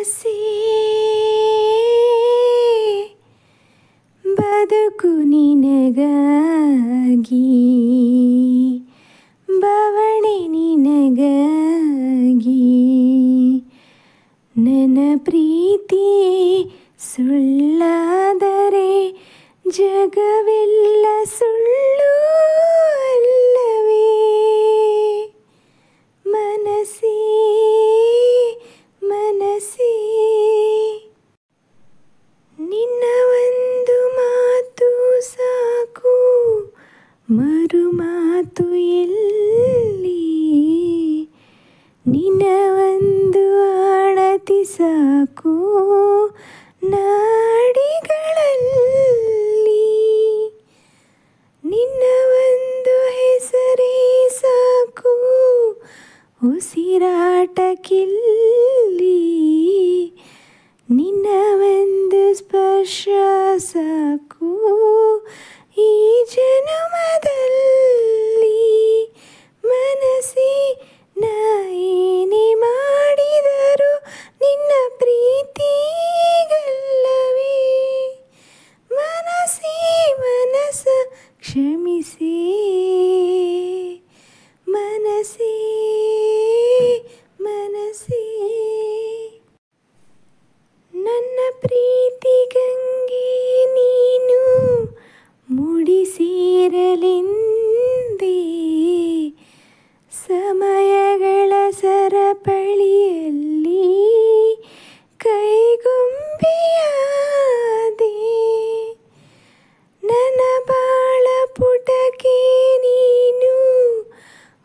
ಮನಸ್ಸೇ ಬದುಕು ನಿನಗಾಗಿ, ಬವಣೆ ನಿನಗಾಗಿ. ನನ್ನ ಪ್ರೀತಿ ಸುಳ್ಳಾದರೆ ಜಗವೆಲ್ಲ ಸುಳ್ಳು ಅಲ್ಲವೇ? ಮನಸ್ಸೇ ಮನಸ್ಸೇ, ನಿನ್ನ ಒಂದು ಮಾತು ಸಾಕು, ಮರು ಮಾತು ಎಲ್ಲಿ? ನಿನ್ನ ಒಂದು ಆಣತಿ ಸಾಕು ನಾಡಿಗಳಲ್ಲಿ. ನಿನ್ನ ಒಂದು ಹೆಸರೇ ಸಾಕು ಉಸಿರಾಟಕ್ಕಿಲ್ಲಿ. ನಿನ್ನ ಒಂದು ಸ್ಪರ್ಶ ಸಾಕು ಈ ಜನ್ಮದಲ್ಲಿ. ಮನಸ್ಸೇ ನಾ ಏನೇ ಮಾಡಿದರೂ ನಿನ್ನ ಪ್ರೀತಿಗಲ್ಲವೇ? ಮನಸ್ಸೇ ಮನಸ್ಸ ಕ್ಷಮಿಸೇ, ಮನಸ್ಸೇ ಮನಸ್ಸೇ. ನನ್ನ ಪ್ರೀತಿ ಗಂಗೆ ನೀನು ಮುಡಿಸೇರಲೆಂದೇ, ಸಮಯಗಳ ಸರಪಳಿಯಲ್ಲಿ ಕೈಗೊಂಬೆಯಾದೆ. ನನ್ನ ಬಾಳ ಪುಟಕ್ಕೆ ನೀನು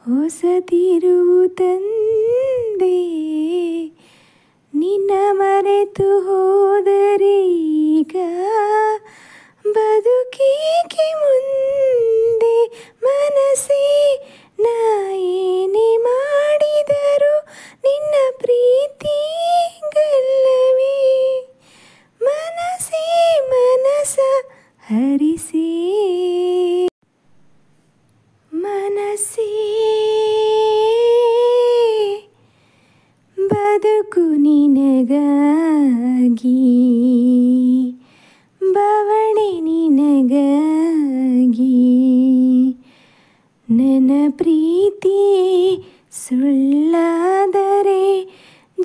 ಹೊಸ ತಿರುವು ತಂದೆ. ನಿನ್ನ ಮರೆತು ಹೋದರೆ ಈಗ ಬದುಕೇಕೆ ಮುಂದೆ? ಮನಸ್ಸೇ ನಾ ಏನೇ ಮಾಡಿದರೂ ನಿನ್ನ ಪ್ರೀತಿಗಲ್ಲವೇ? ಮನಸ್ಸೇ ಮನಸ್ಸ ಹರಿಸೇ, ಮನಸ್ಸೇ ಬದುಕು ನಿನಗಾಗಿ, ಬವಣೆ ನಿನಗಾಗಿ. ನನ್ನ ಪ್ರೀತಿ ಸುಳ್ಳಾದರೆ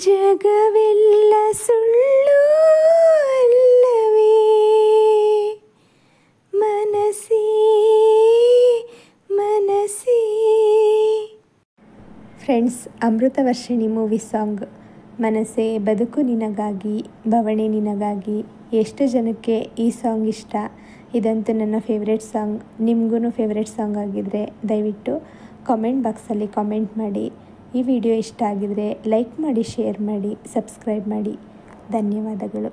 ಜಗವೆಲ್ಲ ಸುಳ್ಳು ಅಲ್ಲವೇ? ಮನಸ್ಸೇ ಮನಸ್ಸೇ. ಫ್ರೆಂಡ್ಸ್, ಅಮೃತವರ್ಷಿಣಿ ಮೂವಿ ಸಾಂಗ್ ಮನಸ್ಸೇ ಬದುಕು ನಿನಗಾಗಿ, ಬವಣೆ ನಿನಗಾಗಿ. ಎಷ್ಟು ಜನಕ್ಕೆ ಈ ಸಾಂಗ್ ಇಷ್ಟ? ಇದಂತೂ ನನ್ನ ಫೇವ್ರೆಟ್ ಸಾಂಗ್. ನಿಮಗೂ ಫೇವ್ರೆಟ್ ಸಾಂಗ್ ಆಗಿದ್ದರೆ ದಯವಿಟ್ಟು ಕಾಮೆಂಟ್ ಬಾಕ್ಸಲ್ಲಿ ಕಾಮೆಂಟ್ ಮಾಡಿ. ಈ ವಿಡಿಯೋ ಇಷ್ಟ ಆಗಿದರೆ ಲೈಕ್ ಮಾಡಿ, ಶೇರ್ ಮಾಡಿ, ಸಬ್ಸ್ಕ್ರೈಬ್ ಮಾಡಿ. ಧನ್ಯವಾದಗಳು.